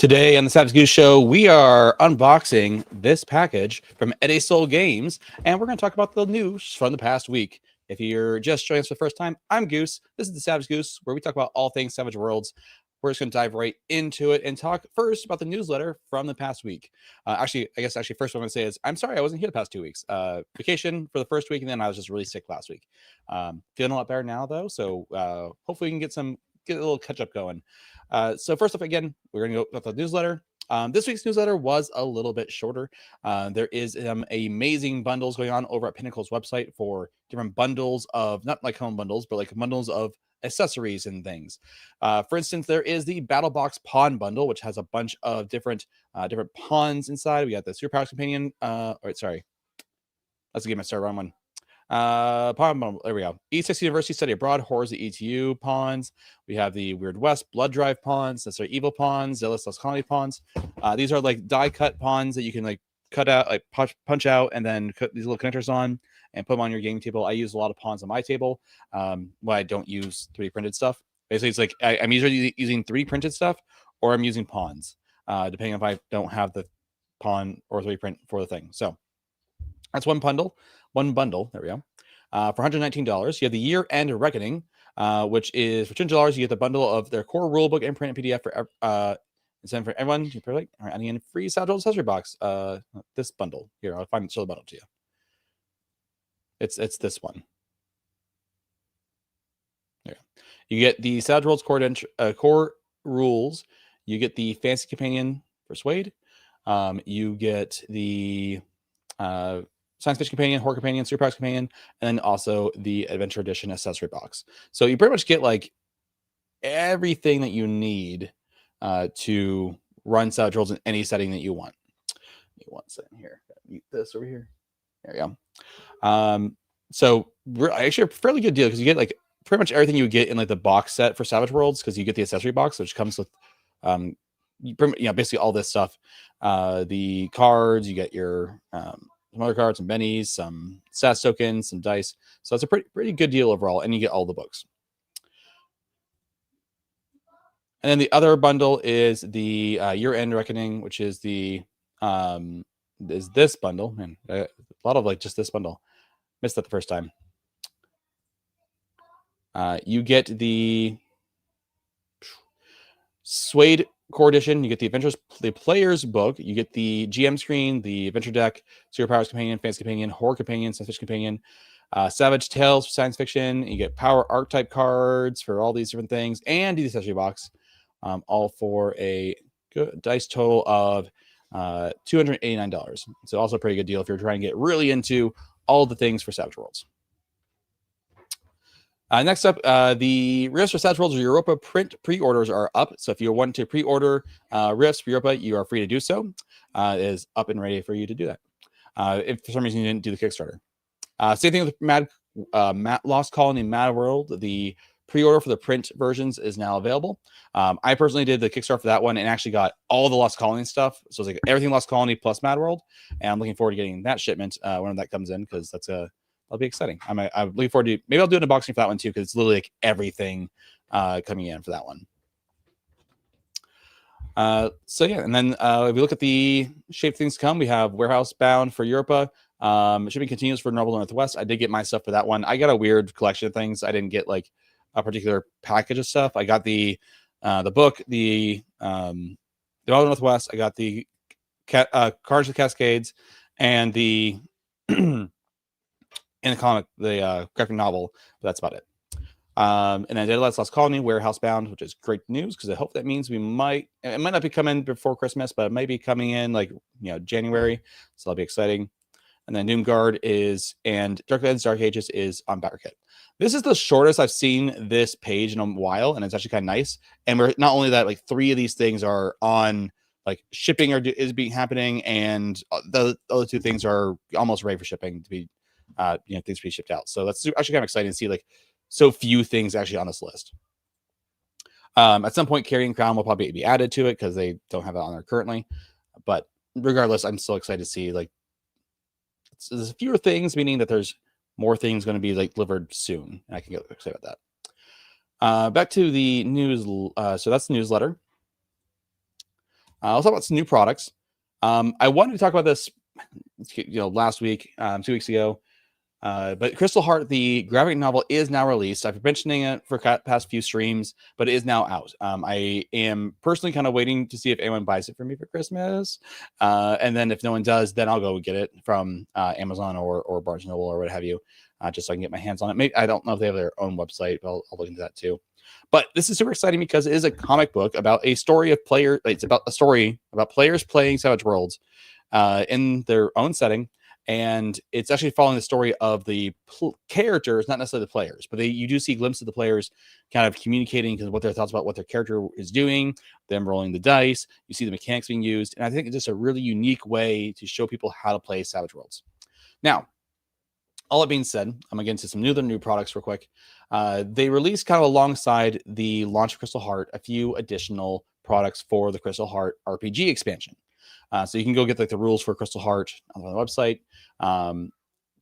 Today on the SWADE Show, we are unboxing this package from Eddie Soul Games, and we're going to talk about the news from the past week. If you're just joining us for the first time, I'm Goose. This is the SWADE, where we talk about all things Savage Worlds. We're just going to dive right into it and talk first about the newsletter from the past week. First what I'm going to say is, I'm sorry I wasn't here the past 2 weeks. Vacation for the first week, and then I was just really sick last week. Feeling a lot better now, though, so hopefully we can get a little catch-up going. So first off, again, we're going to go with the newsletter. This week's newsletter was a little bit shorter. There is amazing bundles going on over at Pinnacle's website for different bundles of, not like home bundles, but like bundles of accessories and things. For instance, there is the Battle Box Pawn Bundle, which has a bunch of different pawns inside. We got the Superpowers Companion. Let's get my start wrong one. Pawn bundle. There we go. E6 University Study Abroad, Horrors of ETU pawns. We have the Weird West Blood Drive pawns. That's our evil pawns. Zealous Lost Colony pawns. These are like die cut pawns that you can like cut out, like punch out, and then put these little connectors on and put them on your game table. I use a lot of pawns on my table when I don't use 3D printed stuff. Basically, it's like I'm usually using 3D printed stuff, or I'm using pawns, depending if I don't have the pawn or 3D print for the thing. So that's one bundle. There we go. For $119, you have the Year-End Reckoning, which is for $200. You get the bundle of their core rulebook and print PDF for send for everyone. You probably adding in free SWADE accessory box. This bundle here, I'll show the bundle to you. It's this one. There you get the SWADE Worlds core rules. You get the Fantasy Companion for SWADE. You get the Science Fiction Companion, Horror Companion, Superpowers Companion, and then also the Adventure Edition accessory box. So you pretty much get like everything that you need to run Savage Worlds in any setting that you want. Give me one second here. Mute this over here. There we go. So we're actually a fairly good deal because you get like pretty much everything you would get in like the box set for Savage Worlds, because you get the accessory box, which comes with basically all this stuff. The cards, you get your some other cards, some bennies, some SAS tokens, some dice. So it's a pretty good deal overall, and you get all the books. And then the other bundle is the Year-End Reckoning, which is this bundle. Man, a lot of like just this bundle. Missed that the first time. You get the SWADE Core Edition. You get the Player's Book. You get the GM screen, the Adventure Deck, Superpowers Companion, Fantasy Companion, Horror Companion, Science Fiction Companion, Savage Tales for Science Fiction. You get Power Archetype cards for all these different things, and the accessory box, all for a good dice total of $289. So also a pretty good deal if you're trying to get really into all the things for Savage Worlds. Next up, the Rifts for Savage Worlds Europa print pre-orders are up. So if you want to pre-order Rifts for Europa, you are free to do so. It is up and ready for you to do that. If for some reason you didn't do the Kickstarter. Same thing with Lost Colony Mad World. The pre-order for the print versions is now available. I personally did the Kickstarter for that one and actually got all the Lost Colony stuff. So it's like everything Lost Colony plus Mad World. And I'm looking forward to getting that shipment when that comes in, because that'll be exciting. I'm looking forward to, maybe I'll do an unboxing for that one too, because it's literally like everything coming in for that one. So yeah, and then if we look at the shape things to come, we have Warehouse Bound for Europa. Shipping continues for Noble Northwest. I did get my stuff for that one. I got a weird collection of things. I didn't get like a particular package of stuff. I got the book, the Noble Northwest. I got the Cards of the Cascades, and the in the comic, the graphic novel, but that's about it. And then Deadlights Lost Colony, Warehouse Bound, which is great news, because I hope that means it might not be coming before Christmas, but it might be coming in like January, so that'll be exciting. And then Doomguard and Darklands Dark Ages is on BackerKit. This is the shortest I've seen this page in a while, and it's actually kind of nice. And we're not only that, like 3 of these things are on like shipping is happening, and the other 2 things are almost ready for shipping to be things to be shipped out. So that's actually kind of exciting to see like so few things actually on this list. At some point, Carrying Crown will probably be added to it because they don't have it on there currently. But regardless, I'm still excited to see like there's fewer things, meaning that there's more things going to be like delivered soon. And I can get excited about that. Back to the news. So that's the newsletter. I'll talk about some new products. I wanted to talk about this, last week, 2 weeks ago. But Crystal Heart, the graphic novel, is now released. I've been mentioning it for past few streams, but it is now out. I am personally kind of waiting to see if anyone buys it for me for Christmas. And then if no one does, then I'll go get it from Amazon or Barnes & Noble or what have you, just so I can get my hands on it. Maybe, I don't know if they have their own website, but I'll look into that too. But this is super exciting because it is a comic book about a story of players. It's about a story about players playing Savage Worlds in their own setting. And it's actually following the story of the characters, not necessarily the players, but you do see glimpses of the players kind of communicating what their thoughts about what their character is doing, them rolling the dice. You see the mechanics being used. And I think it's just a really unique way to show people how to play Savage Worlds. Now, all that being said, I'm going to get into some new products real quick. They released kind of alongside the launch of Crystal Heart a few additional products for the Crystal Heart RPG expansion. So you can go get like the rules for Crystal Heart on the website.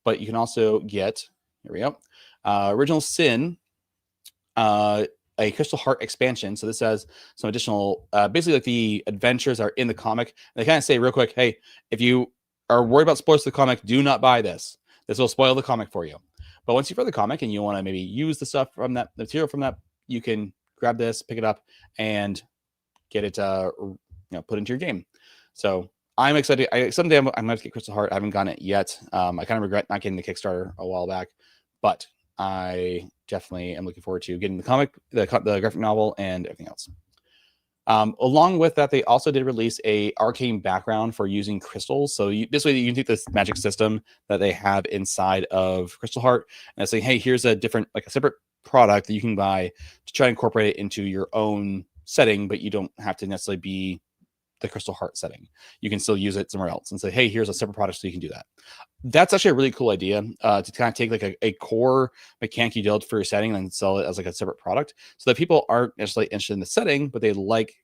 But you can also get, here we go, Original Sin, a Crystal Heart expansion. So this has some additional, basically like the adventures are in the comic. They kind of say real quick, hey, if you are worried about spoilers to the comic, do not buy this. This will spoil the comic for you. But once you've read the comic and you want to maybe use the stuff from that material from that, you can grab this, pick it up, and get it put into your game. So I'm excited. Someday I'm going to get Crystal Heart. I haven't gotten it yet. I kind of regret not getting the Kickstarter a while back, but I definitely am looking forward to getting the comic, the graphic novel, and everything else. Along with that, they also did release a arcane background for using crystals. So this way you can take this magic system that they have inside of Crystal Heart and say, hey, here's a different, like a separate product that you can buy to try to incorporate it into your own setting, but you don't have to necessarily be the Crystal Heart setting. You can still use it somewhere else and say, hey, here's a separate product so you can do that. That's actually a really cool idea to kind of take like a core mechanic you build for your setting and sell it as like a separate product so that people aren't necessarily interested in the setting, but they like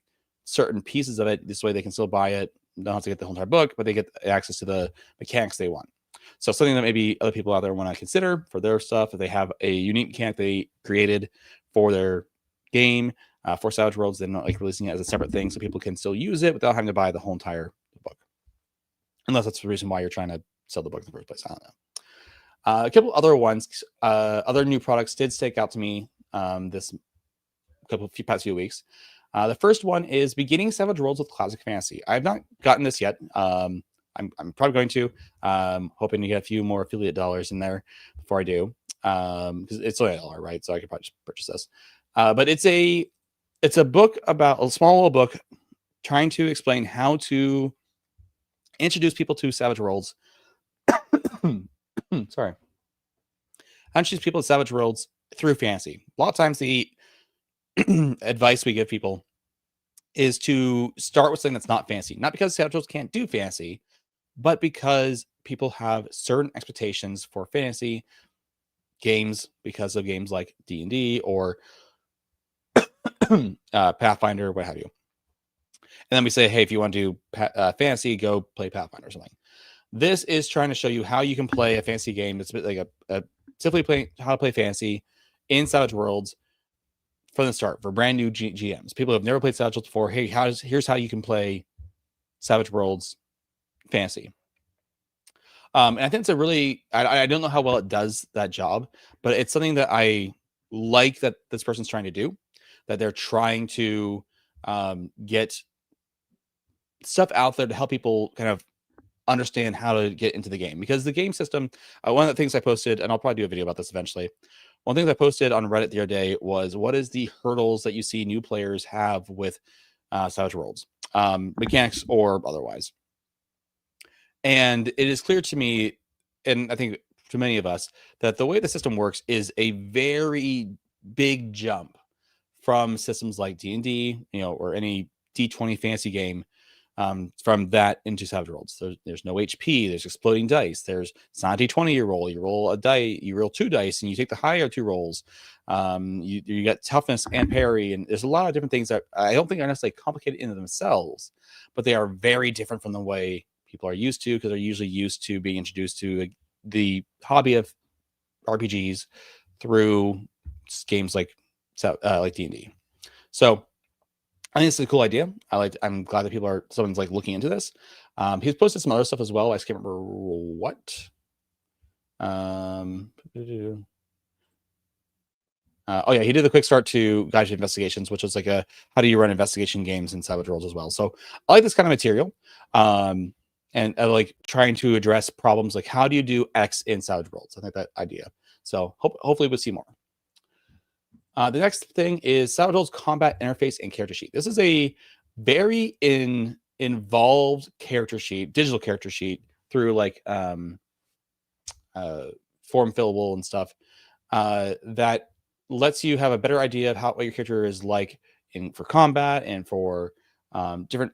certain pieces of it. This way they can still buy it, don't have to get the whole entire book, but they get access to the mechanics they want. So something that maybe other people out there want to consider for their stuff, if they have a unique mechanic they created for their game, for Savage Worlds, they're not like releasing it as a separate thing so people can still use it without having to buy the whole entire book. Unless that's the reason why you're trying to sell the book in the first place. I don't know. A couple other ones, other new products did stick out to me this past few weeks. The first one is beginning Savage Worlds with Classic Fantasy. I've not gotten this yet. I'm probably going to. Hoping to get a few more affiliate dollars in there before I do. Because it's only $1, right? So I could probably just purchase this. But it's a book about a small little book trying to explain how to introduce people to Savage Worlds. Sorry. How to introduce people to Savage Worlds through fantasy. A lot of times the advice we give people is to start with something that's not fantasy. Not because Savage Worlds can't do fantasy, but because people have certain expectations for fantasy games because of games like D&D or Pathfinder, what have you. And then we say, hey, if you want to do fantasy, go play Pathfinder or something. This is trying to show you how you can play a fantasy game that's a bit like a simply playing how to play fantasy in Savage Worlds from the start for brand new GMs. People who have never played Savage Worlds before. Hey, here's how you can play Savage Worlds fantasy. And I think it's a really, I don't know how well it does that job, but it's something that I like that this person's trying to do, that they're trying to get stuff out there to help people kind of understand how to get into the game. Because the game system, one of the things I posted, and I'll probably do a video about this eventually, one thing that I posted on Reddit the other day was, what is the hurdles that you see new players have with Savage Worlds, mechanics or otherwise? And it is clear to me, and I think to many of us, that the way the system works is a very big jump from systems like D&D, or any D20 fantasy game, from that into Savage Worlds. There's no HP, there's exploding dice, it's not a D20 you roll a die, you roll 2 dice and you take the higher 2 rolls. You got toughness and parry, and there's a lot of different things that I don't think are necessarily complicated in themselves, but they are very different from the way people are used to, because they're usually used to being introduced to the hobby of RPGs through games like D&D. So I think it's a cool idea. I'm glad that someone's like looking into this. He's posted some other stuff as well. I just can't remember what. Oh yeah, he did the quick start to Guide to Investigations, which was like a how do you run investigation games in Savage Worlds as well. So I like this kind of material, and I like trying to address problems like how do you do X in Savage Worlds. I think that idea. So hopefully we'll see more. The next thing is Savage Worlds combat interface and character sheet. This is a very involved character sheet, digital character sheet through like form fillable and stuff that lets you have a better idea of what your character is like for combat and for different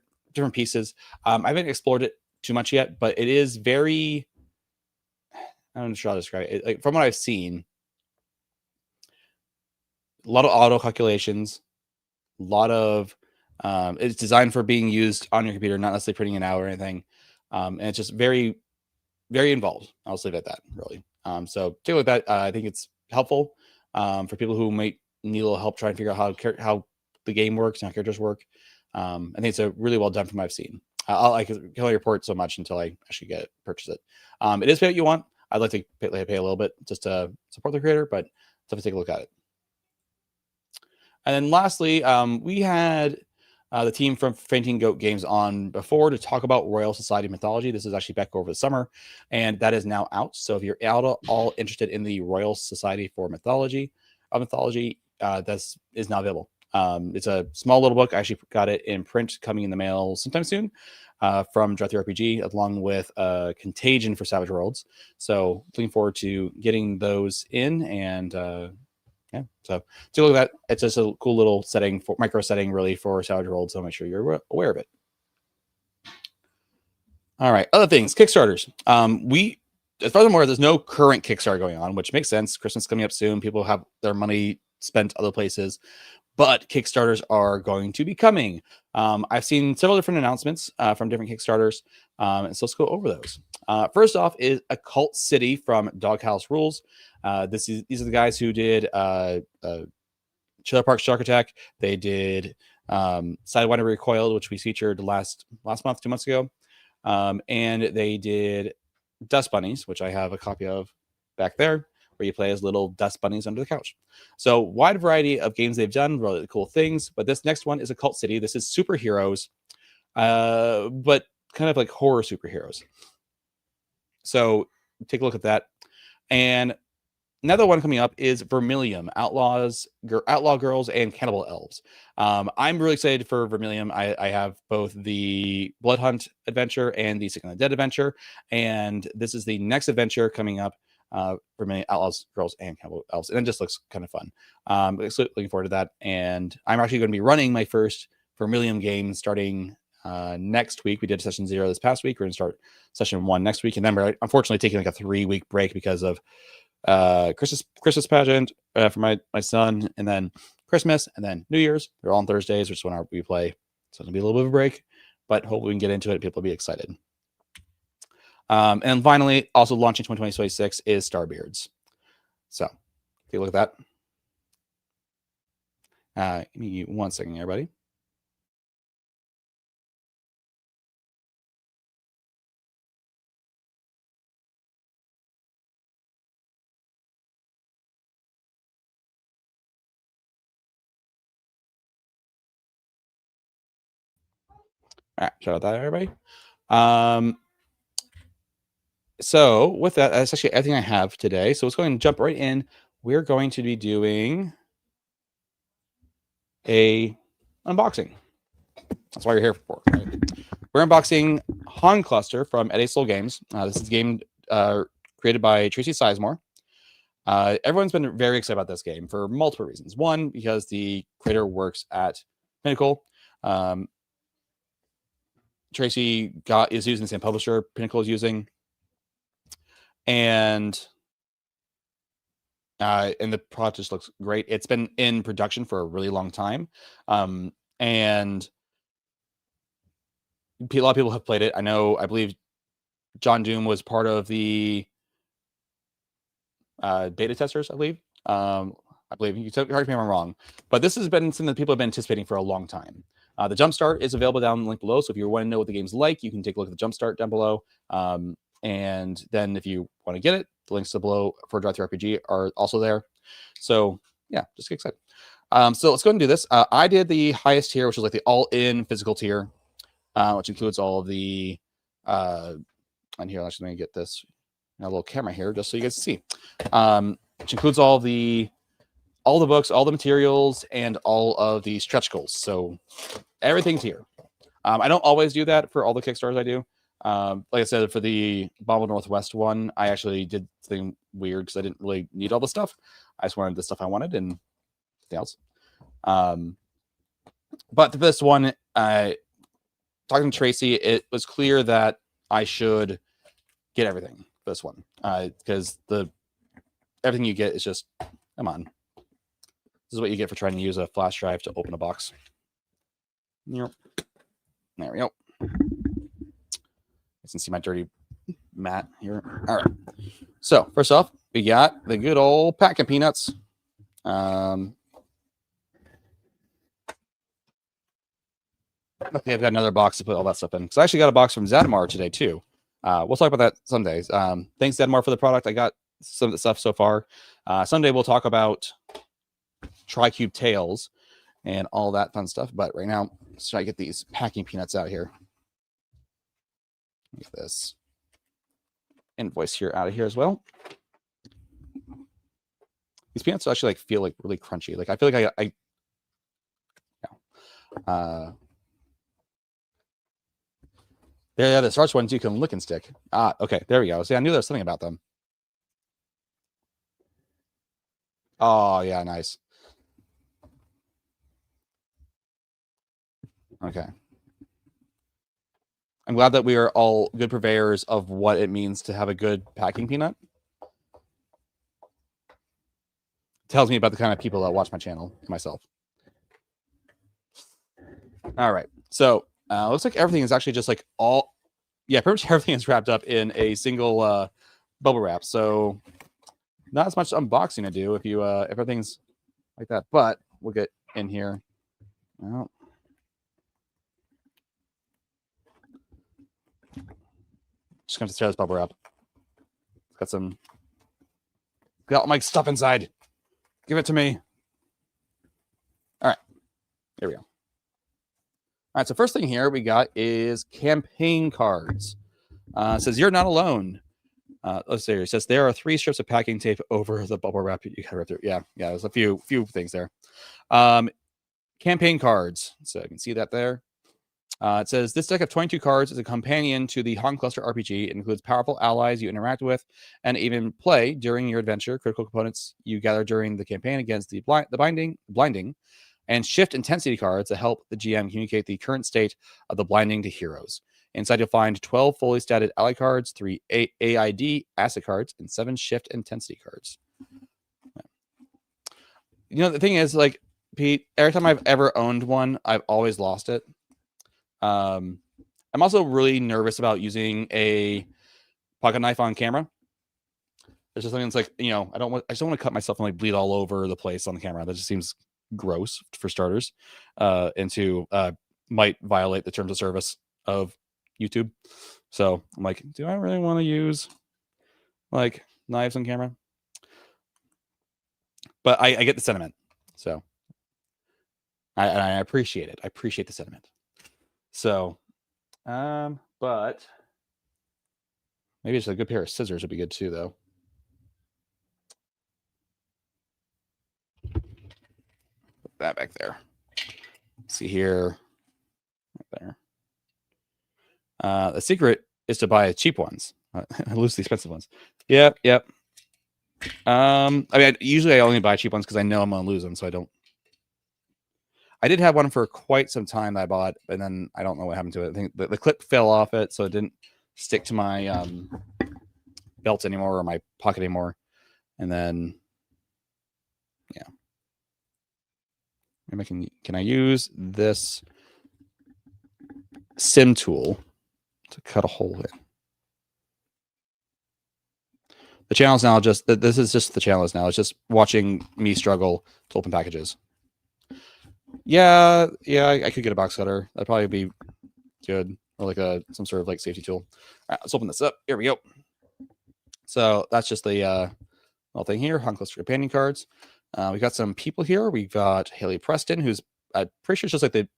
pieces. I haven't explored it too much yet, but it is very. I'm not sure how to describe it. Like, from what I've seen, a lot of auto calculations, a lot of it's designed for being used on your computer, not necessarily printing it out or anything. And it's just very, very involved. I'll leave it at that, really. So take a look at that. I think it's helpful for people who might need a little help trying to figure out how the game works and how characters work. I think it's a really well done from what I've seen. I can only report so much until I actually purchase it. It is pay what you want. I'd like to pay a little bit just to support the creator, but definitely take a look at it. And then lastly, we had the team from Fainting Goat Games on before to talk about Royal Society mythology. This is actually back over the summer, and that is now out. So if you're all interested in the Royal Society for mythology, this is now available. It's a small little book. I actually got it in print coming in the mail sometime soon from Dread the RPG, along with Contagion for Savage Worlds. So looking forward to getting those in and yeah, so take a look at that. It's just a cool little setting for micro setting really for Savage Worlds, so make sure you're aware of it. All right, other things, Kickstarters. As far as I'm aware, there's no current Kickstarter going on, which makes sense. Christmas coming up soon. People have their money spent other places, but Kickstarters are going to be coming. I've seen several different announcements from different Kickstarters, and so let's go over those. First off is Occult City from Doghouse Rules. These are the guys who did Trailer Park Shark Attack. They did Sidewinder Recoiled, which we featured last month, 2 months ago, and they did Dust Bunnies, which I have a copy of back there, where you play as little dust bunnies under the couch. So wide variety of games they've done, really cool things. But this next one is Occult City. This is superheroes, but kind of like horror superheroes. So take a look at that. And another one coming up is Vermilion, Outlaw Girls and Cannibal Elves. I'm really excited for Vermilion. I have both the Blood Hunt adventure and the Sick and the Dead adventure. And this is the next adventure coming up. Vermilion, Outlaws, Girls, and Cannibal Elves. And it just looks kind of fun. Looking forward to that. And I'm actually going to be running my first Vermilion game starting next week. We did session 0 this past week. We're going to start session 1 next week. And then we're unfortunately taking like a 3-week break because of Christmas pageant for my son, and then Christmas, and then New Year's. They're all on Thursdays, which is when we play. So it'll be a little bit of a break, but hopefully we can get into it. People will be excited. And finally, also launching 2026 is Starbeards. So take a look at that. Give me 1 second, everybody. All right, shout out that, everybody. So with that, that's actually everything I have today. So let's go ahead and jump right in. We're going to be doing a unboxing. That's why you're here for. Right? We're unboxing Han Cluster from Eddie Soul Games. This is a game created by Tracy Sizemore. Everyone's been very excited about this game for multiple reasons. One, because the creator works at Pinnacle. Tracy is using the same publisher Pinnacle is using. And the product just looks great. It's been in production for a really long time. And a lot of people have played it. I believe John Doom was part of the beta testers, I believe. You can correct me if I'm wrong, but this has been something that people have been anticipating for a long time. The Jumpstart is available down in the link below. So if you want to know what the game's like, you can take a look at the Jumpstart down below. And then if you want to get it, the links below for Drive Thru RPG are also there. So yeah, just get excited. So let's go ahead and do this. I did the highest tier, which is like the all-in physical tier, which includes all of the and here, actually, let me get this a little camera here just so you guys see. Which includes all the books, all the materials, and all of the stretch goals. So everything's here. I don't always do that for all the Kickstarters I do. Like I said, for the Bomb Northwest one, I actually did something weird because I didn't really need all the stuff. I just wanted the stuff I wanted and nothing else. But for this one, talking to Tracy, it was clear that I should get everything for this one because everything you get is just, come on. This is what you get for trying to use a flash drive to open a box. Yep. There we go. You can see my dirty mat here. All right. So first off, we got the good old pack of peanuts. Okay, I've got another box to put all that stuff in. Because I actually got a box from Zadmar today too. We'll talk about that some days. Thanks Zadmar for the product. I got some of the stuff so far. Someday we'll talk about Tricube Tales and all that fun stuff. But right now, let's try to get these packing peanuts out here. Get this invoice here out of here as well. These peanuts actually feel like really crunchy. Like I feel like there, the starch ones you can lick and stick. Okay, there we go. See, I knew there was something about them. Oh yeah, nice. Okay. I'm glad that we are all good purveyors of what it means to have a good packing peanut. Tells me about the kind of people that watch my channel, myself. All right. So looks like everything is actually just like pretty much everything is wrapped up in a single bubble wrap. So not as much unboxing to do if everything's like that, but we'll get in here. Well, just going to tear this bubble wrap. Got all my stuff inside. Give it to me. All right. There we go. All right. So first thing here we got is campaign cards. It says you're not alone. Let's see. It says there are 3 strips of packing tape over the bubble wrap. You got to rip through. Yeah. There's a few things there. Campaign cards. So you can see that there. It says this deck of 22 cards is a companion to the Han Cluster RPG. It includes powerful allies you interact with and even play during your adventure. Critical components you gather during the campaign against the blinding, and shift intensity cards that help the GM communicate the current state of the blinding to heroes. Inside you'll find 12 fully statted ally cards, 3 AID asset cards, and 7 shift intensity cards. You know, the thing is, like, Pete, every time I've ever owned one, I've always lost it. I'm also really nervous about using a pocket knife on camera. There's just something that's like, I just don't want to cut myself and like bleed all over the place on the camera. That just seems gross for starters, and might violate the terms of service of YouTube. So I'm like, do I really want to use like knives on camera? But I get the sentiment. So I appreciate it. I appreciate the sentiment. So, but maybe just a good pair of scissors would be good too, though. Put that back there. See here, right there. The secret is to buy cheap ones, loosely expensive ones. Yep. I mean, usually I only buy cheap ones because I know I'm gonna lose them, so I don't. I did have one for quite some time that I bought, and then I don't know what happened to it. I think the clip fell off it, so it didn't stick to my belt anymore or my pocket anymore. And then, yeah. Maybe can I use this sim tool to cut a hole in? The channel is now this is just the channel is now. It's just watching me struggle to open packages. Yeah, I could get a box cutter. That'd probably be good, or like some sort of like safety tool. All right, let's open this up. Here we go. So that's just the little thing here. Hung close to companion cards. We've got some people here. We've got Haley Preston, who's I'm pretty sure it's just like the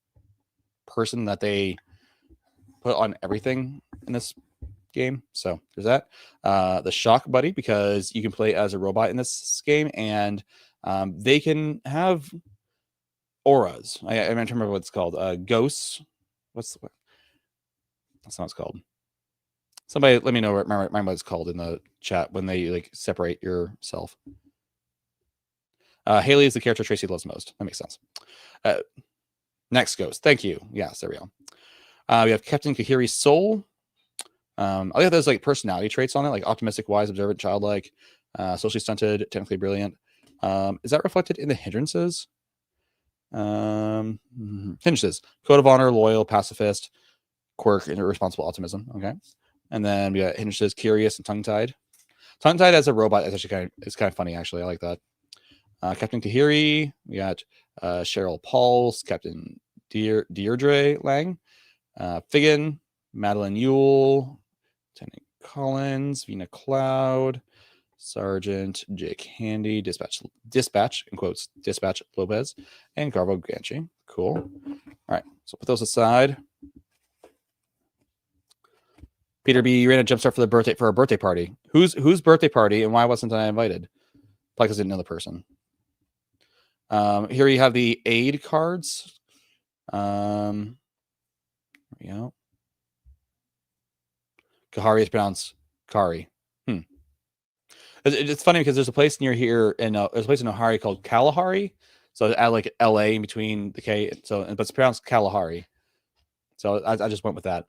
person that they put on everything in this game. So there's that. The Shock Buddy, because you can play as a robot in this game, and they can have auras. I don't remember what it's called. Ghosts. That's not what it's called. Somebody let me know. Remember what it's called in the chat when they like separate yourself. Haley is the character Tracy loves most. That makes sense. Next Ghost. Thank you. Yes, there we go. We have Captain Kahiri's Soul. I like those like personality traits on it, like optimistic, wise, observant, childlike, socially stunted, technically brilliant. Is that reflected in the hindrances? Hindrances: code of honor, loyal, pacifist, quirk, and irresponsible optimism. Okay, and then we got hindrances: curious and tongue-tied. Tongue-tied as a robot is actually kind of funny. Actually, I like that. Captain Kahiri. We got Cheryl Pauls, Captain Deirdre Lang, Figgin, Madeline Yule, Lieutenant Collins, Vina Cloud, Sergeant Jake Handy, Dispatch in quotes, Dispatch Lopez, and Garbo Ganchi. Cool. All right, so put those aside. Peter B, you ran a jumpstart for a birthday party. Whose birthday party, and why wasn't I invited? Probably because I didn't know the person. Here you have the aid cards. There we go. Kahari is pronounced Kari. It's funny because there's a place near here, and there's a place in Ohio called Kalahari. So add like LA in between the K. So, but it's pronounced Kalahari. So I just went with that.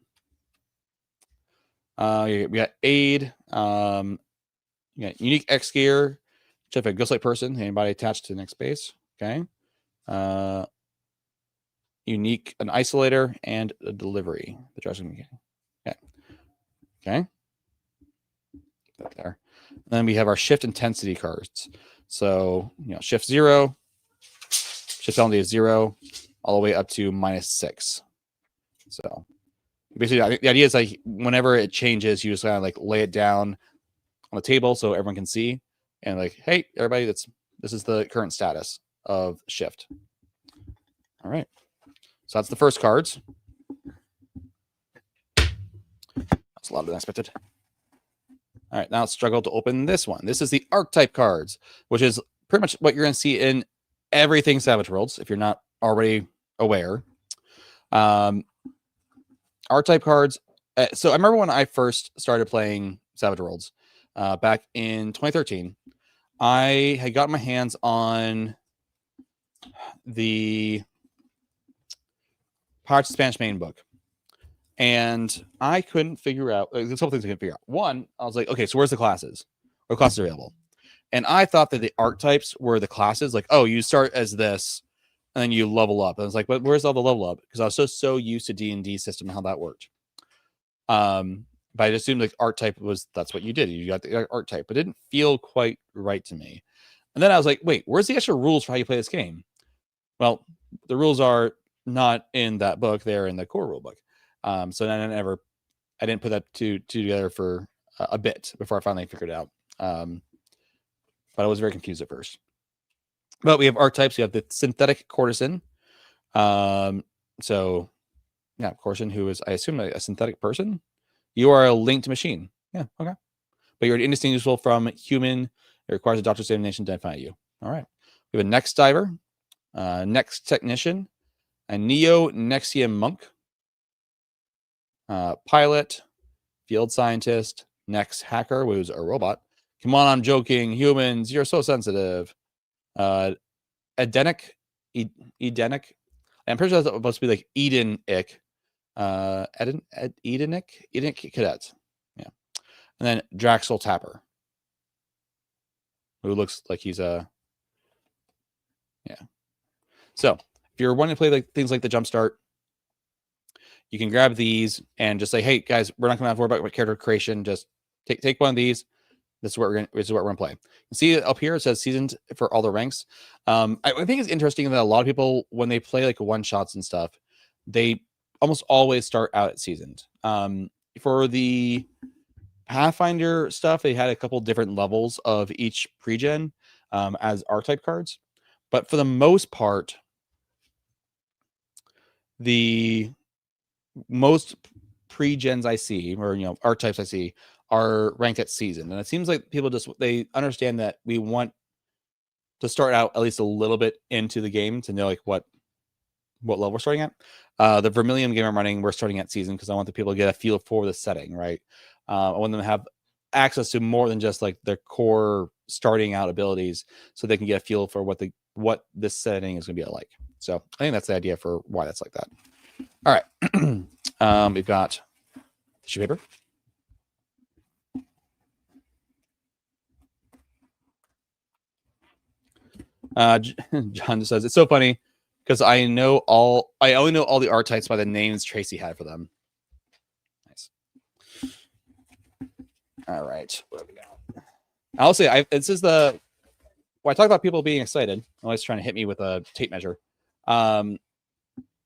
We got aid. You got unique X gear. Check a ghost-like person. Anybody attached to the next base. Okay. Unique, an isolator, and a delivery. The dressing. Okay. Okay. That there. And then we have our shift intensity cards. So shift 0, shift penalty is 0, all the way up to -6. So basically, the idea is like whenever it changes, you just kind of like lay it down on the table so everyone can see, and like, hey, everybody, this is the current status of shift. All right, so that's the first cards. That's a lot of unexpected. All right, now let's struggle to open this one. This is the archetype cards, which is pretty much what you're going to see in everything Savage Worlds, if you're not already aware. Archetype cards. So I remember when I first started playing Savage Worlds back in 2013, I had gotten my hands on the Pirates of Spanish Main book. And I couldn't figure out, there's a couple things I couldn't figure out. One, I was like, okay, so where's the classes? What classes are available? And I thought that the archetypes were the classes, like, oh, you start as this, and then you level up. And I was like, but where's all the level up? Because I was so used to D&D system and how that worked. But I assumed like archetype that's what you did. You got the archetype, but it didn't feel quite right to me. And then I was like, wait, where's the extra rules for how you play this game? Well, the rules are not in that book. They're in the core rule book. So then I didn't put that two together for a bit before I finally figured it out. But I was very confused at first. But we have archetypes. We have the synthetic courtesan. So yeah, courtesan, who is, I assume, a synthetic person. You are a linked machine. Yeah, okay. But you're indistinguishable from human. It requires a doctor's examination to identify you. All right. We have a next diver, next technician, a neo-Nexium monk, pilot, field scientist, next hacker, who's a robot. Come on, I'm joking. Humans, you're so sensitive. Edenic. I'm pretty sure that's supposed to be like Edenic. Edenic cadet. Yeah. And then Draxel Tapper, who looks like he's a. Yeah. So if you're wanting to play like things like the Jumpstart, you can grab these and just say, hey, guys, we're not going to have to worry about character creation. Just take one of these, This is what we're gonna play. You see up here it says seasoned for all the ranks. I think it's interesting that a lot of people, when they play like one shots and stuff, they almost always start out at seasoned. For the Pathfinder stuff, they had a couple different levels of each pre-gen as archetype cards, but for the most part, the most pre-gens I see, or archetypes I see, are ranked at season. And it seems like people they understand that we want to start out at least a little bit into the game to know like what level we're starting at. The Vermilion game I'm running, we're starting at season because I want the people to get a feel for the setting, right? I want them to have access to more than just like their core starting out abilities, so they can get a feel for what this setting is going to be like. So I think that's the idea for why that's like that. All right. We've got tissue paper. John just says it's so funny because I only know all the archetypes by the names Tracy had for them. Nice. All right. What have we got? I'll say this is the I talk about people being excited. Always trying to hit me with a tape measure.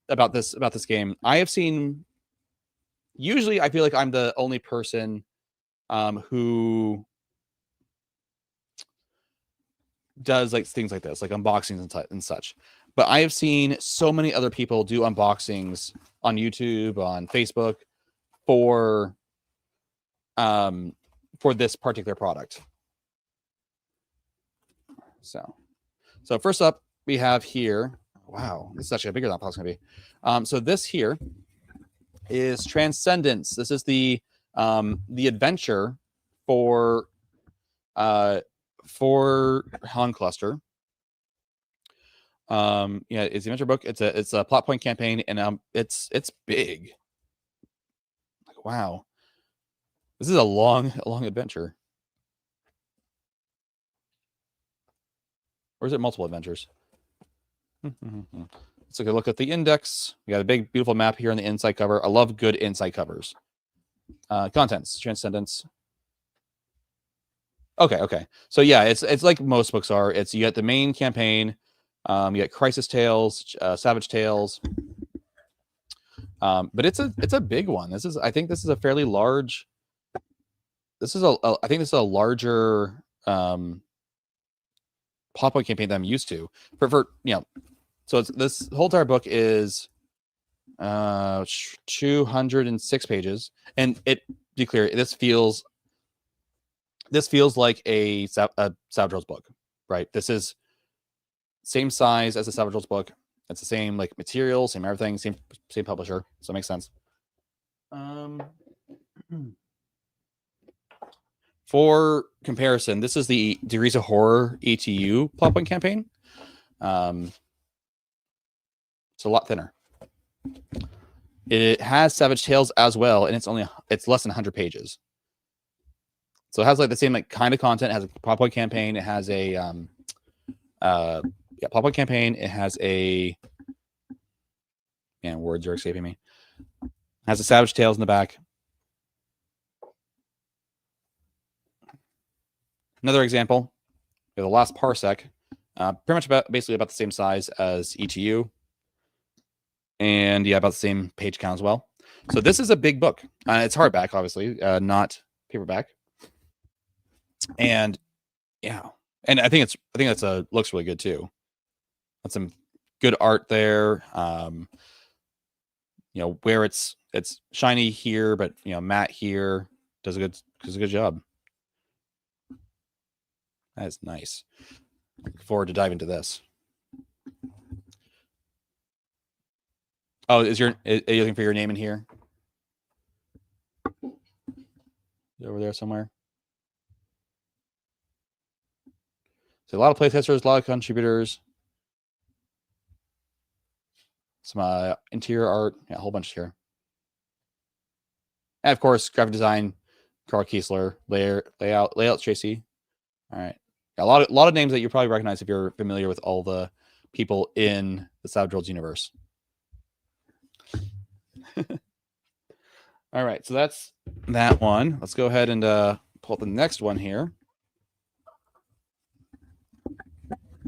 About this game. I have seen, usually I feel like I'm the only person who does like things like this, like unboxings and such. But I have seen so many other people do unboxings on YouTube, on Facebook for this particular product. So first up we have here, wow, this is actually bigger than I thought it was going to be. So this here is Transcendence. This is the adventure for Han Cluster. Yeah, it's the adventure book. It's a plot point campaign, and it's big. Like, wow, this is a long adventure. Or is it multiple adventures? Let's take a look at the index. We got a big, beautiful map here on the inside cover. I love good inside covers. Contents, Transcendence. Okay. So yeah, it's like most books are. You got the main campaign. You got Crisis Tales, Savage Tales. But it's a big one. I think this is a fairly large. I think this is a larger plot point campaign that I'm used to. For so this whole entire book is 206 pages, and to be clear, this feels like a Savage Worlds book, right? This is same size as the Savage Worlds book. It's the same like material, same everything, same publisher, so it makes sense. For comparison, this is the Degrees of Horror ETU plot point campaign. It's a lot thinner. It has Savage Tales as well, and it's less than 100 pages. So it has like the same like kind of content. It has a plot point campaign. It has a plot point campaign. It has a words are escaping me. It has a Savage Tales in the back. Another example, the Last Parsec, pretty much basically about the same size as ETU. And yeah, about the same page count as well. So this is a big book. It's hardback, obviously, not paperback. And yeah, and I think that's looks really good too. That's some good art there. Where it's shiny here, but matte here, does a good job. That is nice. Looking forward to diving into this. Oh, are you looking for your name in here? Over there somewhere. So a lot of playtesters, a lot of contributors, some interior art, a whole bunch here. And of course, graphic design, Carl Kiesler, layout Tracy. All right. A lot of names that you probably recognize if you're familiar with all the people in the Savage Worlds universe. All right, so that's that one. Let's go ahead and pull up the next one here.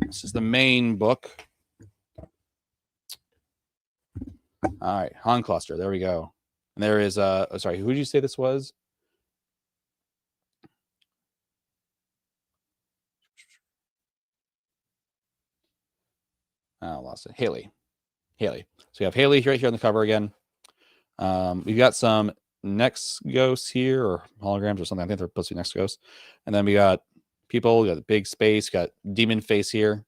This is the main book. All right, Han Cluster. There we go. And there is sorry, who did you say this was? I lost it. Haley. So we have Haley right here on the cover again. We've got some next ghosts here, or holograms or something. I think they're supposed to be next ghosts. And then we got people. We got the big space. We got demon face here.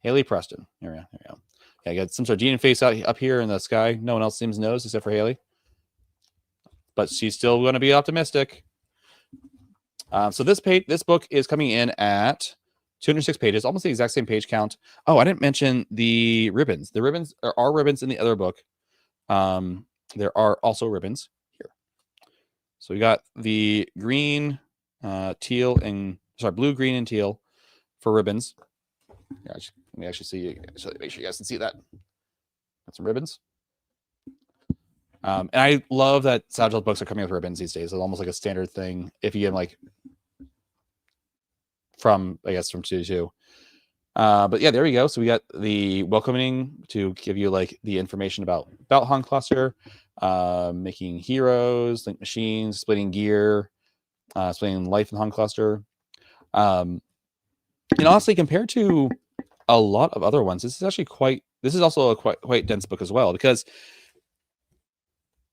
Haley Preston. There we go. Yeah, I got some sort of demon face up here in the sky. No one else seems to notice except for Haley. But she's still going to be optimistic. So this book is coming in at 206 pages, almost the exact same page count. Oh, I didn't mention the ribbons. The ribbons are ribbons in the other book. There are also ribbons here. So we got the green, teal, and blue, green, and teal for ribbons. Yeah, let me actually see. So make sure you guys can see that. Got some ribbons. And I love that SWADE books are coming with ribbons these days. It's almost like a standard thing. If you get them like from 2 but yeah, there we go. So we got the welcoming to give you like the information about Han Cluster, making heroes, link machines, splitting gear, splitting life in Han Cluster. And honestly, compared to a lot of other ones, this is also a quite dense book as well, because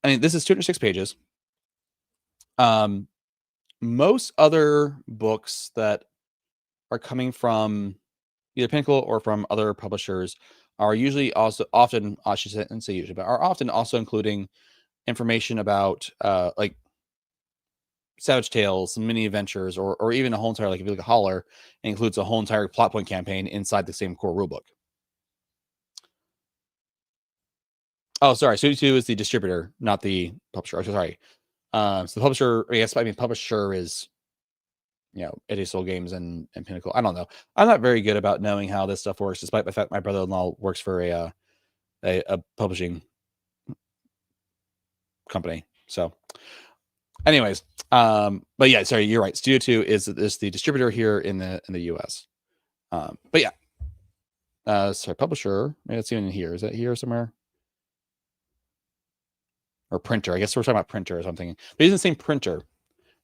I mean, this is 206 pages. Most other books that are coming from either Pinnacle or from other publishers are usually also often, I shouldn't say usually, but are often also including information about like Savage Tales, some mini adventures, or even a whole entire, like if you look at Holler, it includes a whole entire plot point campaign inside the same core rulebook. Oh, sorry. Studio 2 is the distributor, not the publisher. Sorry. So the publisher, publisher is, Eddie Soul Games and Pinnacle. I don't know. I'm not very good about knowing how this stuff works, despite the fact my brother-in-law works for a publishing company. So, anyways, but yeah, sorry, you're right. Studio 2 is the distributor here in the US. But yeah, sorry, publisher. Maybe it's even in here. Is that here somewhere? Or printer? I guess we're talking about printer or something. But he's the same printer.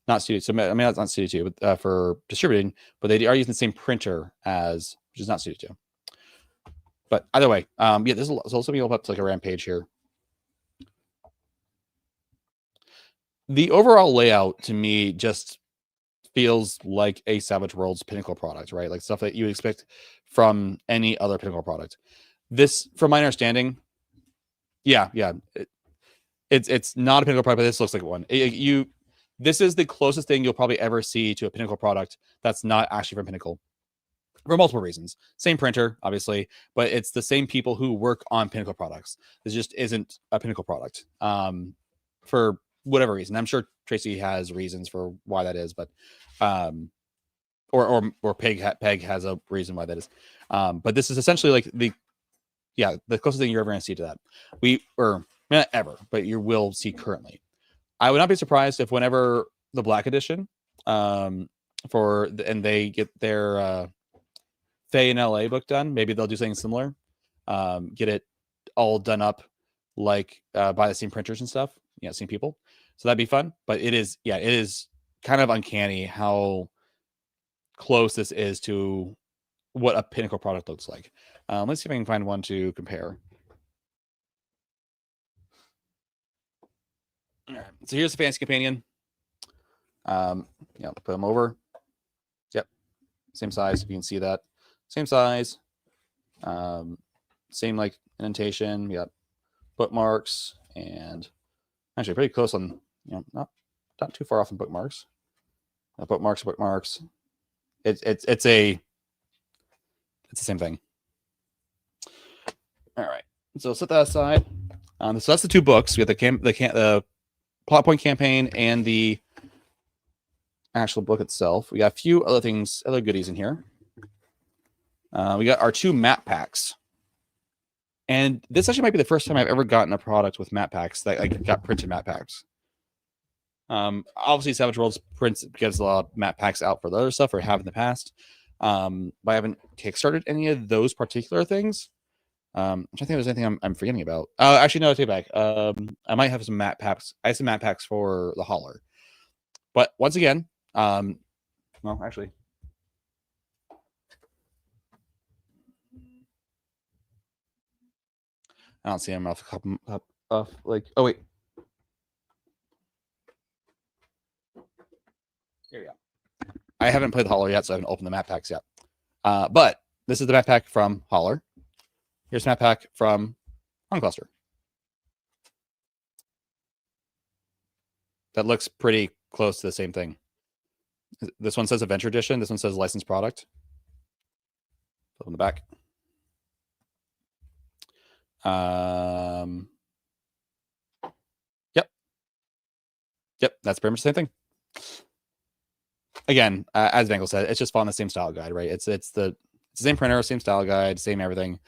Not Studio. So I mean, that's not Studio 2, but for distributing, but they are using the same printer as, which is not Studio 2. But either way, yeah, this will also be up to like a rampage here. The overall layout to me just feels like a Savage Worlds Pinnacle product, right? Like stuff that you would expect from any other Pinnacle product. This, from my understanding, yeah, it's not a Pinnacle product, but this looks like one. This is the closest thing you'll probably ever see to a Pinnacle product that's not actually from Pinnacle, for multiple reasons. Same printer, obviously, but it's the same people who work on Pinnacle products. This just isn't a Pinnacle product, for whatever reason. I'm sure Tracy has reasons for why that is, but or Peg has a reason why that is. But this is essentially like the closest thing you're ever going to see to that. Not ever, but you will see currently. I would not be surprised if whenever the Black Edition, and they get their Faye in LA book done, maybe they'll do something similar. Get it all done up like by the same printers and stuff, same people. So that'd be fun. But it is kind of uncanny how close this is to what a Pinnacle product looks like. Let's see if I can find one to compare. All right, so here's the Fantasy Companion. Put them over. Yep, same size. If you can see that, same size. Same like indentation. We got bookmarks and actually pretty close on. Not too far off in bookmarks. Bookmarks. It's the same thing. All right, so set that aside. So that's the two books. We got the plot point campaign and the actual book itself. We got a few other goodies in here. We got our 2 map packs. And this actually might be the first time I've ever gotten a product with map packs that I got printed map packs. Obviously, Savage Worlds gives a lot of map packs out for the other stuff or have in the past. But I haven't kickstarted any of those particular things. I'm trying to think if there's anything I'm forgetting about. Actually, no, I take it back. I might have some map packs. I have some map packs for the hauler. But once again, well, actually, I don't see them off like. Oh wait, here we go. I haven't played the hauler yet, so I haven't opened the map packs yet. But this is the map pack from hauler. Here's map pack from Cluster. That looks pretty close to the same thing. This one says Adventure Edition. This one says licensed product. Flip on the back. Yep, that's pretty much the same thing. Again, as Vankel said, it's just following the same style guide, right? It's the same printer, same style guide, same everything.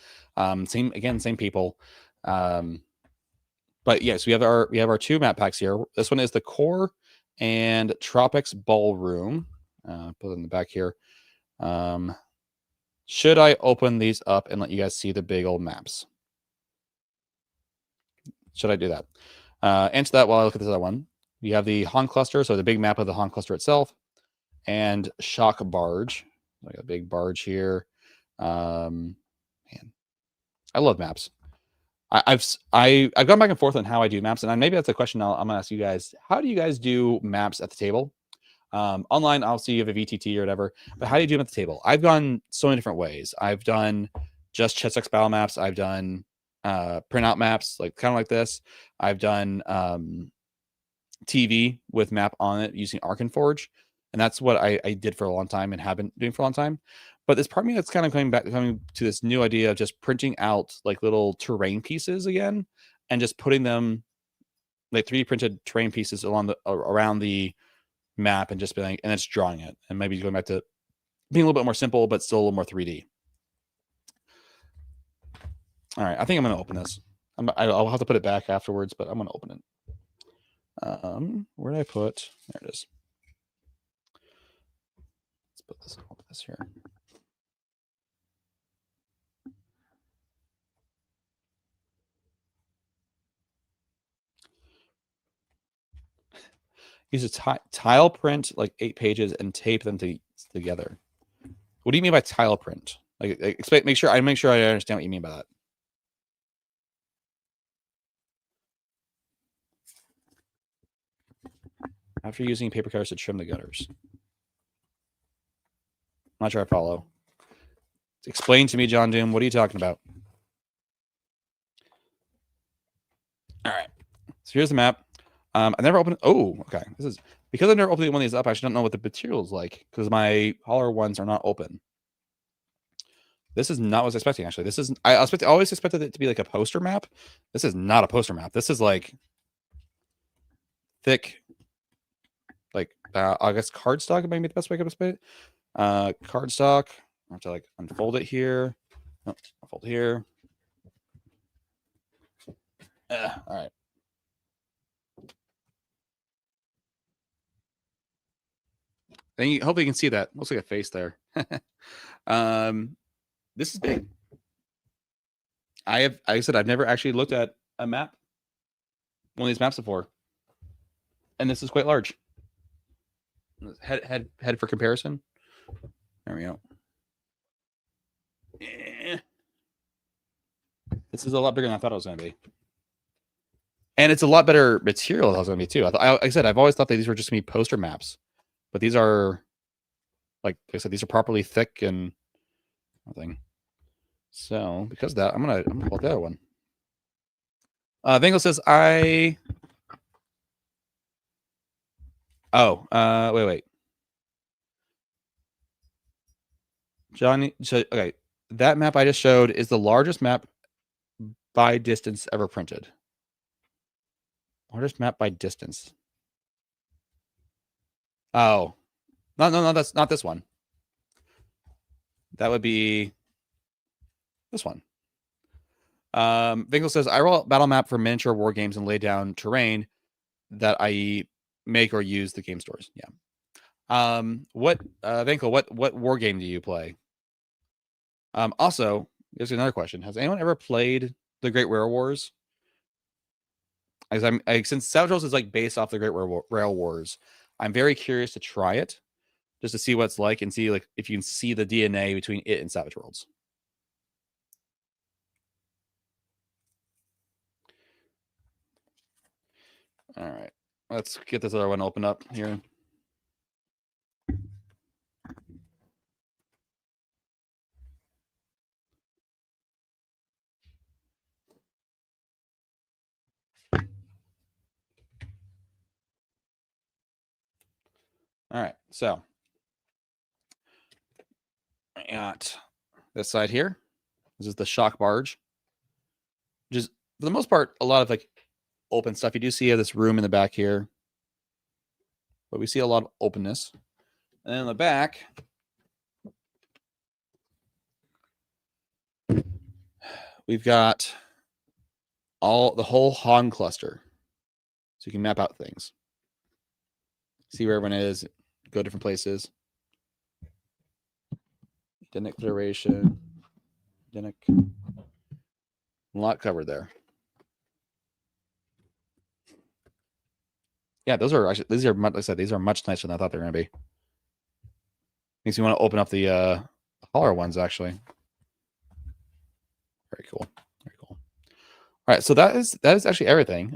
Same people. But yes, we have our two map packs here. This one is the Core and Tropics Ballroom. Put it in the back here. Should I open these up and let you guys see the big old maps? Should I do that? Answer that while I look at this other one. You have the Han cluster, so the big map of the Han cluster itself, and Shock Barge. Like a big barge here. Man, I love maps. I've gone back and forth on how I do maps, and maybe that's a question I'm gonna ask you guys. How do you guys do maps at the table? Online, I'll see you have a VTT or whatever, but how do you do them at the table? I've gone so many different ways. I've done just Chessex battle maps. I've done printout maps, like kind of like this. I've done TV with map on it using Arkenforge, and that's what I did for a long time and have been doing for a long time. But there's part of me that's kind of coming to this new idea of just printing out like little terrain pieces again, and just putting them like 3D printed terrain pieces around the map, and just being and it's drawing it, and maybe going back to being a little bit more simple, but still a little more 3D. All right, I think I'm going to open this. I'll have to put it back afterwards, but I'm going to open it. Where did I put? There it is. Let's put this here. Use a tile print like 8 pages and tape them together. What do you mean by tile print? Like, make sure I understand what you mean by that. After using paper cutters to trim the gutters. I'm not sure I follow. Explain to me, John Doom. What are you talking about? All right. So here's the map. I never opened. Oh, okay. This is because I've never opened one of these up. I actually don't know what the material is like because my hauler ones are not open. This is not what I was expecting. Actually, this is I always expected it to be like a poster map. This is not a poster map. This is like thick, like I guess cardstock might be the best way I could explain it. Cardstock. I have to like unfold it here. Oh, unfold here. All right. Hopefully you can see that. Looks like a face there. This is big. Like I said, I've never actually looked at a map, one of these maps before, and this is quite large. Head for comparison. There we go. This is a lot bigger than I thought it was going to be. And it's a lot better material than I was going to be, too. Like I said, I've always thought that these were just going to be poster maps. But these are, like I said, these are properly thick and nothing. So, because of that, I'm going to pull the other one. Vangle says, wait. Johnny, okay. That map I just showed is the largest map by distance ever printed. Largest map by distance. Oh. No, that's not this one. That would be this one. Vinkel says, I roll out battle map for miniature war games and lay down terrain that I make or use the game stores. Yeah. Vinkel, what war game do you play? Also, here's another question: has anyone ever played the Great Rail Wars? Since Savage Worlds is like based off the Great Rail Wars, I'm very curious to try it, just to see what it's like and see like if you can see the DNA between it and Savage Worlds. All right, let's get this other one opened up here. All right, so I got this side here. This is the shock barge, which is for the most part a lot of like open stuff. You do see this room in the back here, but we see a lot of openness. And then in the back, we've got the whole Han cluster, so you can map out things, see where everyone is, go different places. Denic Federation, Denic, a lot covered there. Yeah, these are like I said, these are much nicer than I thought they were going to be. Makes me want to open up the holler ones actually. Very cool. Very cool. All right, so that is actually everything.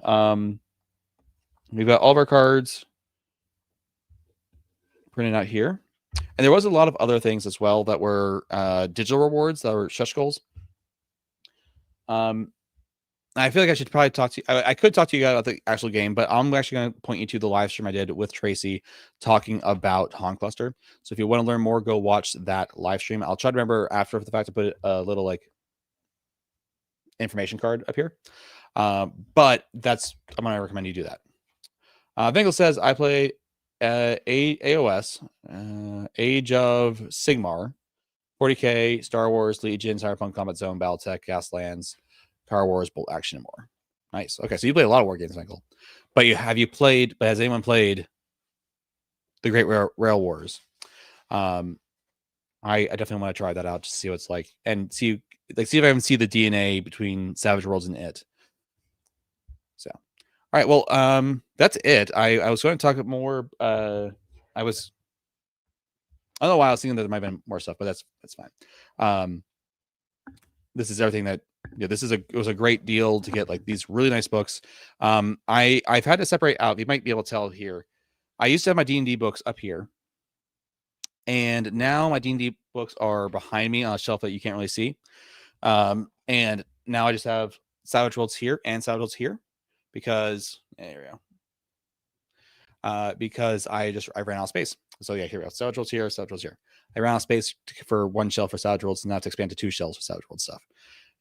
We've got all of our cards printed out here. And there was a lot of other things as well that were digital rewards that were stretch goals. I feel like I should probably talk to you. I could talk to you guys about the actual game, but I'm actually going to point you to the live stream I did with Tracy talking about Han Cluster. So if you want to learn more, go watch that live stream. I'll try to remember after the fact to put a little like information card up here. But I'm going to recommend you do that. Vingle says, I play AOS, Age of Sigmar, 40K, Star Wars, Legion, Cyberpunk, Combat Zone, Battletech, Gaslands, Power Wars, Bolt Action, and more. Nice. Okay, so you play a lot of war games, Michael. But has anyone played the Great Rail Wars? I definitely want to try that out to see what it's like and see if I can see the DNA between Savage Worlds and it. So, all right, well, that's it. I was going to talk more. I don't know why I was thinking that there might have been more stuff, but that's fine. This is everything that it was a great deal to get like these really nice books. I've had to separate out. You might be able to tell here. I used to have my D&D books up here, and now my D&D books are behind me on a shelf that you can't really see. And now I just have Savage Worlds here and Savage Worlds here because there we go. Because I ran out of space. So yeah, here we go. Savage Worlds here, Savage Worlds here. I ran out of space for one shelf for Savage Worlds, and now I have to expand to 2 shelves for Savage Worlds stuff.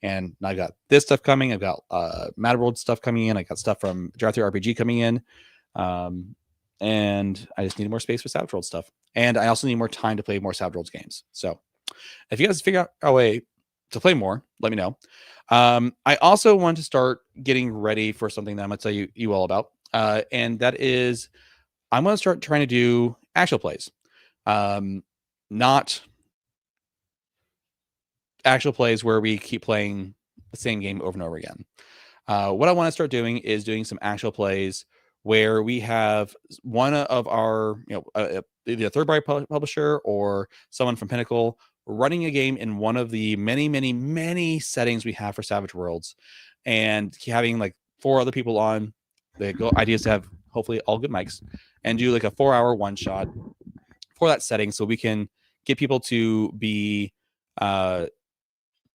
And I got this stuff coming. I've got Mad World stuff coming in. I got stuff from Draft RPG coming in. And I just need more space for Savage Worlds stuff. And I also need more time to play more Savage Worlds games. So if you guys figure out a way to play more, let me know. I also want to start getting ready for something that I'm going to tell you all about. And that is, I'm going to start trying to do actual plays. Not actual plays where we keep playing the same game over and over again. What I want to start doing is doing some actual plays where we have one of our, either a third-party publisher or someone from Pinnacle running a game in one of the many, many, many settings we have for Savage Worlds, and having like 4 other people on. The idea is to have hopefully all good mics and do like a 4-hour one-shot for that setting, so we can get people to be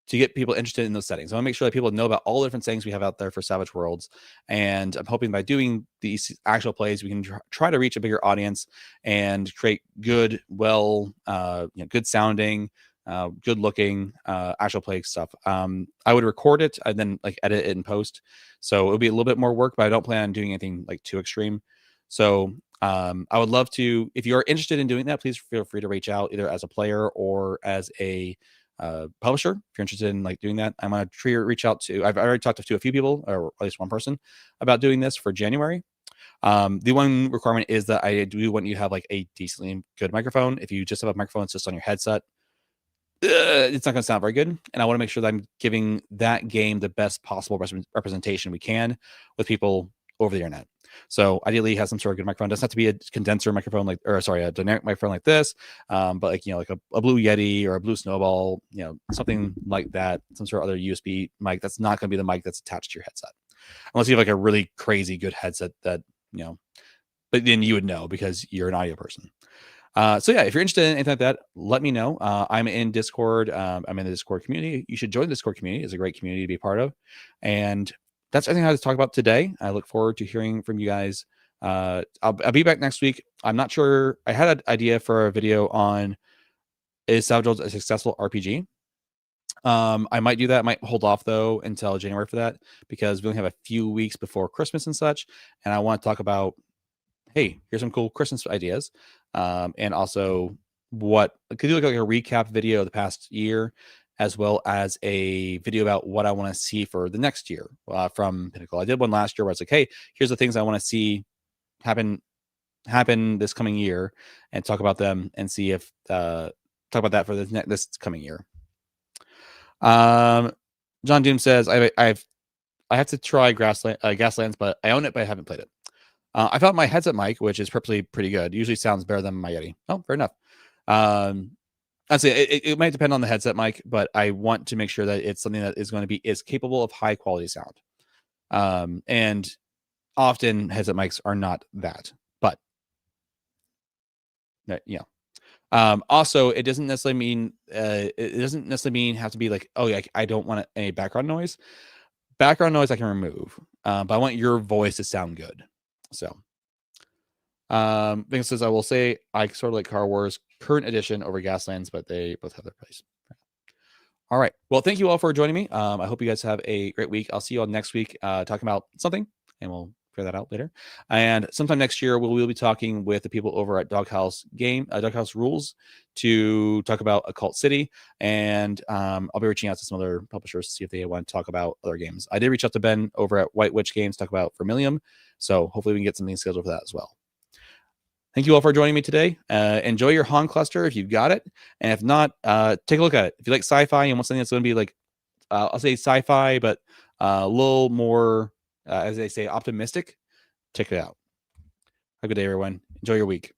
to get people interested in those settings. I want to make sure that people know about all the different settings we have out there for Savage Worlds. And I'm hoping by doing these actual plays, we can try to reach a bigger audience and create good, good sounding, good looking actual play stuff. I would record it and then like edit it and post. So it'll be a little bit more work, but I don't plan on doing anything like too extreme. So I would love to, if you're interested in doing that, please feel free to reach out either as a player or as a publisher. If you're interested in like doing that, I'm going to reach out to, I've already talked to a few people, or at least one person, about doing this for January. The one requirement is that I do want you to have like a decently good microphone. If you just have a microphone, it's just on your headset, it's not going to sound very good. And I want to make sure that I'm giving that game the best possible representation we can with people over the internet. So ideally, have some sort of good microphone. It doesn't have to be a condenser microphone, like, or sorry, a generic microphone like this, but like, you know, like a Blue Yeti or a Blue Snowball, you know, something like that, some sort of other USB mic. That's not going to be the mic that's attached to your headset, unless you have like a really crazy good headset that, you know, but then you would know because you're an audio person. So yeah, if you're interested in anything like that, let me know. I'm in Discord. I'm in the Discord community. You should join the Discord community. It's a great community to be a part of. And that's everything I had to talk about today. I look forward to hearing from you guys. I'll be back next week. I'm not sure. I had an idea for a video on, is SWADE a successful RPG? I might do that. I might hold off though until January for that, because we only have a few weeks before Christmas and such. And I want to talk about, hey, here's some cool Christmas ideas. And also what could you look like a recap video of the past year, as well as a video about what I want to see for the next year from Pinnacle. I did one last year where I was like, hey, here's the things I want to see happen this coming year, and talk about them and see if talk about that for this coming year. John Doom says, I have to try Gaslands, but I own it, but I haven't played it. I found my headset mic, which is purposely pretty good. Usually sounds better than my Yeti. Oh, fair enough. I'd say it might depend on the headset mic, but I want to make sure that it's something that is going to be capable of high quality sound. And often headset mics are not that, but yeah. Also, it doesn't necessarily mean have to be like, oh yeah, I don't want any background noise. Background noise I can remove, but I want your voice to sound good. So, Vince says, I will say I sort of like Car Wars current edition over Gaslands, but they both have their place. All right. Well, thank you all for joining me. I hope you guys have a great week. I'll see you all next week talking about something, and we'll figure that out later. And sometime next year, we'll be talking with the people over at Doghouse Rules to talk about Occult City. And I'll be reaching out to some other publishers to see if they want to talk about other games. I did reach out to Ben over at White Witch Games to talk about Vermilion. So hopefully we can get something scheduled for that as well. Thank you all for joining me today. Enjoy your Han cluster if you've got it. And if not, take a look at it. If you like sci-fi and want something that's going to be like, I'll say sci-fi, but a little more, as they say, optimistic, check it out. Have a good day, everyone. Enjoy your week.